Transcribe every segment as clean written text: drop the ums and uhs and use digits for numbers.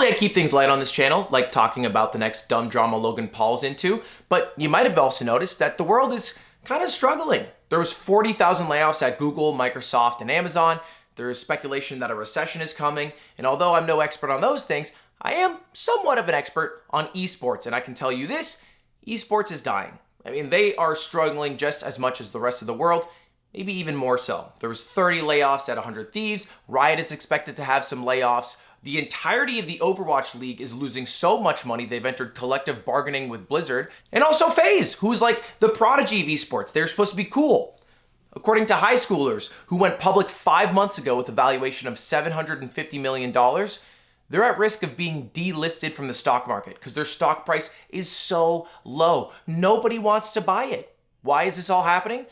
Normally I keep things light on this channel, like talking about the next dumb drama Logan Paul's into, but you might have also noticed that the world is kind of struggling. There was 40,000 layoffs at Google, Microsoft, and Amazon. There is speculation that a recession is coming, and although I'm no expert on those things, I am somewhat of an expert on esports, and I can tell you this, esports is dying. I mean, they are struggling just as much as the rest of the world, maybe even more so. There was 30 layoffs at 100 Thieves. Riot is expected to have some layoffs. The entirety of the Overwatch League is losing so much money, they've entered collective bargaining with Blizzard. And also FaZe, who's like the prodigy of esports. They're supposed to be cool. According to high schoolers who went public 5 months ago with a valuation of $750 million, they're at risk of being delisted from the stock market because their stock price is so low. Nobody wants to buy it. Why is this all happening?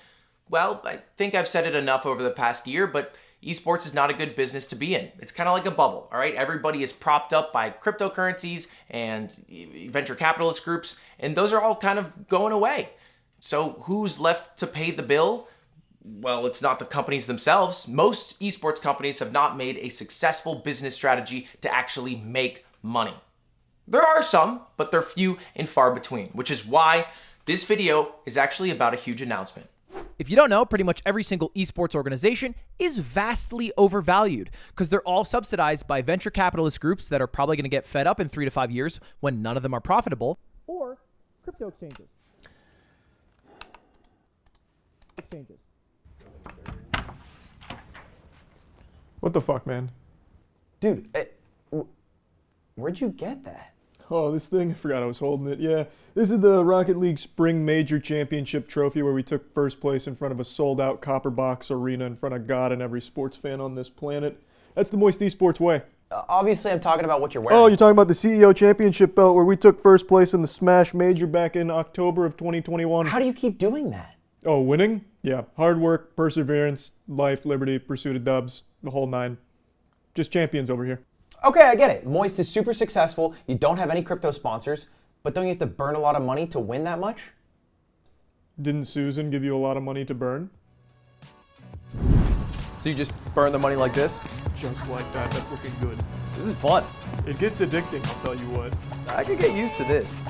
Well, I think I've said it enough over the past year, but esports is not a good business to be in. It's kind of like a bubble, all right? Everybody is propped up by cryptocurrencies and venture capitalist groups, and those are all kind of going away. So who's left to pay the bill? Well, it's not the companies themselves. Most esports companies have not made a successful business strategy to actually make money. There are some, but they're few and far between, which is why this video is actually about a huge announcement. If you don't know, pretty much every single esports organization is vastly overvalued because they're all subsidized by venture capitalist groups that are probably going to get fed up in 3 to 5 years when none of them are profitable, or crypto exchanges. What the fuck, man? Dude, where'd you get that? Oh, this thing, I forgot I was holding it. Yeah, this is the Rocket League Spring Major Championship trophy where we took first place in front of a sold-out copper box arena in front of God and every sports fan on this planet. That's the Moist Esports way. Obviously, I'm talking about what you're wearing. Oh, you're talking about the CEO Championship belt where we took first place in the Smash Major back in October of 2021. How do you keep doing that? Oh, winning? Yeah, hard work, perseverance, life, liberty, pursuit of dubs, the whole nine. Just champions over here. Okay, I get it. Moist is super successful. You don't have any crypto sponsors, but don't you have to burn a lot of money to win that much? Didn't Susan give you a lot of money to burn? So you just burn the money like this? Just like that, that's looking good. This is fun. It gets addicting, I'll tell you what. I could get used to this.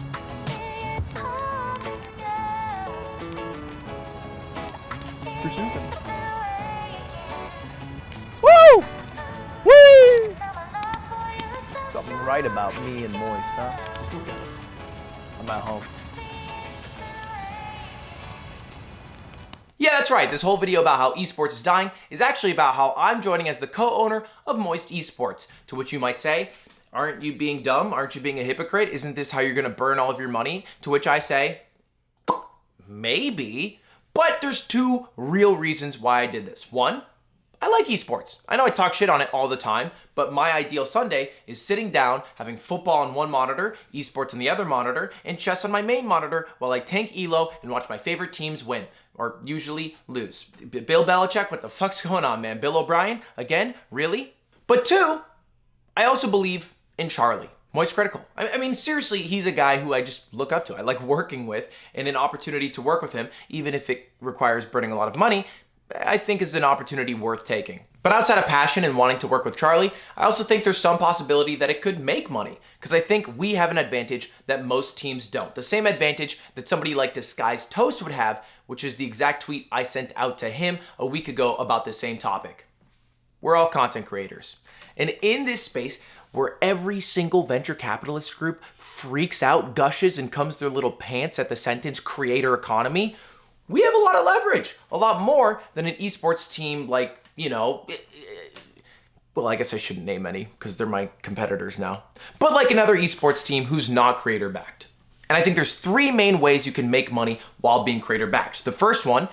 For Susan. Woo! Woo! Something right about me and Moist, huh? I'm at home. Yeah, that's right. This whole video about how esports is dying is actually about how I'm joining as the co-owner of Moist Esports. To which you might say, aren't you being dumb? Aren't you being a hypocrite? Isn't this how you're going to burn all of your money? To which I say, maybe. But there's two real reasons why I did this. One, I like esports. I know I talk shit on it all the time, but my ideal Sunday is sitting down, having football on one monitor, esports on the other monitor, and chess on my main monitor while I tank elo and watch my favorite teams win, or usually lose. Bill Belichick, what the fuck's going on, man? Bill O'Brien? Again? Really? But two, I also believe in Charlie. Moist Critical. I mean, seriously, he's a guy who I just look up to. I like working with, and an opportunity to work with him, even if it requires burning a lot of money, I think is an opportunity worth taking. But outside of passion and wanting to work with Charlie, I also think there's some possibility that it could make money, because I think we have an advantage that most teams don't. The same advantage that somebody like Disguised Toast would have, which is the exact tweet I sent out to him a week ago about the same topic. We're all content creators. And in this space, where every single venture capitalist group freaks out, gushes, and comes their little pants at the sentence creator economy, we have a lot of leverage, a lot more than an esports team like, you know, well, I guess I shouldn't name any because they're my competitors now, but like another esports team who's not creator backed. And I think there's three main ways you can make money while being creator backed. The first one,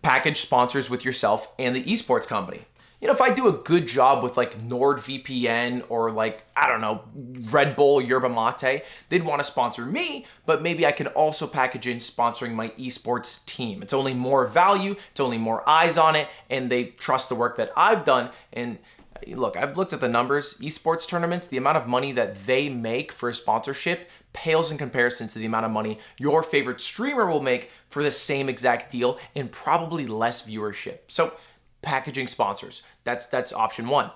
package sponsors with yourself and the esports company. You know, if I do a good job with like NordVPN or like, I don't know, Red Bull, Yerba Mate, they'd want to sponsor me, but maybe I can also package in sponsoring my esports team. It's only more value, it's only more eyes on it, and they trust the work that I've done. And look, I've looked at the numbers, esports tournaments, the amount of money that they make for a sponsorship pales in comparison to the amount of money your favorite streamer will make for the same exact deal and probably less viewership. So packaging sponsors, that's option one.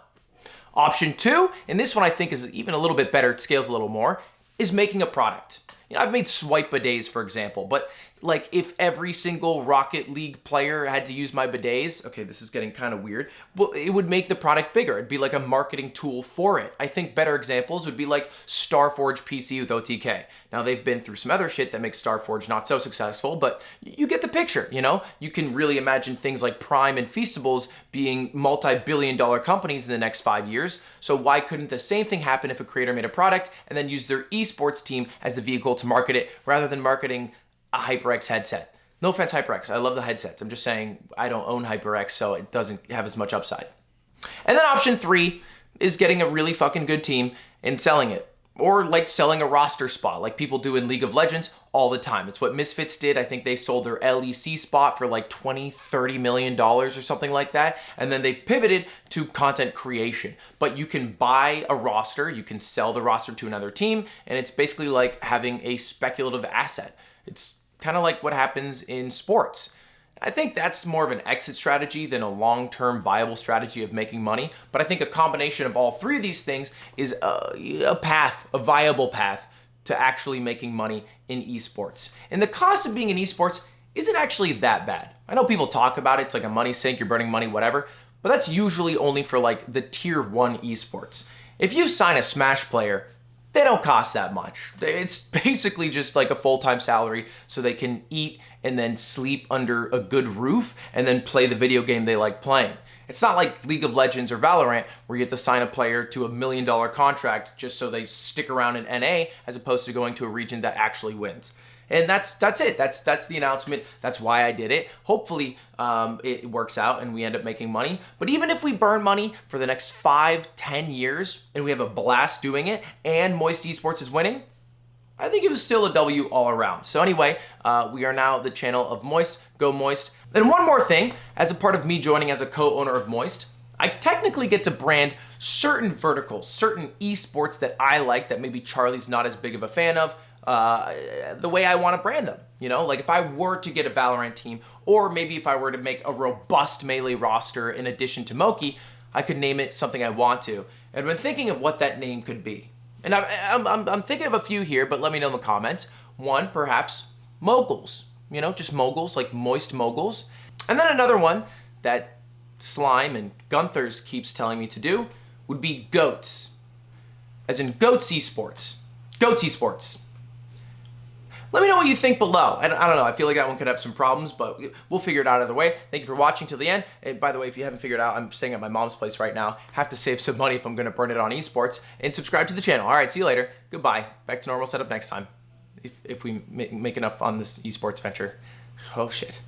Option 2, and this one I think is even a little bit better, it scales a little more, is making a product. I've made swipe bidets, for example, but like if every single Rocket League player had to use my bidets, okay, this is getting kind of weird, well, it would make the product bigger. It'd be like a marketing tool for it. I think better examples would be like Starforge PC with OTK. Now, they've been through some other shit that makes Starforge not so successful, but you get the picture, you know? You can really imagine things like Prime and Feastables being multi-billion-dollar companies in the next 5 years. So why couldn't the same thing happen if a creator made a product and then used their esports team as the vehicle to market it rather than marketing a HyperX headset? No offense, HyperX. I love the headsets. I'm just saying I don't own HyperX, so it doesn't have as much upside. And then option 3 is getting a really fucking good team and selling it. Or like selling a roster spot like people do in League of Legends all the time. It's what Misfits did. I think they sold their LEC spot for like $20-30 million or something like that. And then they've pivoted to content creation. But you can buy a roster, you can sell the roster to another team, and it's basically like having a speculative asset. It's kind of like what happens in sports. I think that's more of an exit strategy than a long-term viable strategy of making money. But I think a combination of all three of these things is a path, a viable path to actually making money in esports. And the cost of being in esports isn't actually that bad. I know people talk about it, it's like a money sink, you're burning money, whatever, but that's usually only for like the tier 1 esports. If you sign a Smash player, they don't cost that much. It's basically just like a full-time salary so they can eat and then sleep under a good roof and then play the video game they like playing. It's not like League of Legends or Valorant where you have to sign a player to $1 million contract just so they stick around in NA as opposed to going to a region that actually wins. And that's it. That's the announcement. That's why I did it. Hopefully it works out and we end up making money. But even if we burn money for the next 5-10 years and we have a blast doing it and Moist Esports is winning, I think it was still a W all around. So anyway, we are now the channel of Moist. Go Moist. Then one more thing, as a part of me joining as a co-owner of Moist, I technically get to brand certain verticals, certain esports that I like that maybe Charlie's not as big of a fan of, the way I want to brand them. You know, like if I were to get a Valorant team, or maybe if I were to make a robust Melee roster in addition to Moki, I could name it something I want to. And I've been thinking of what that name could be. And I'm thinking of a few here, but let me know in the comments. One, perhaps moguls. You know, just moguls, like Moist Moguls. And then another one that Slime and Gunthers keeps telling me to do would be Goats. As in Goats Esports. Goats Esports. Let me know what you think below. I don't know, I feel like that one could have some problems, but we'll figure it out either way. Thank you for watching till the end. And by the way, if you haven't figured out, I'm staying at my mom's place right now. Have to save some money if I'm gonna burn it on esports. And subscribe to the channel. All right, see you later. Goodbye. Back to normal setup next time. If we make enough on this esports venture. Oh shit.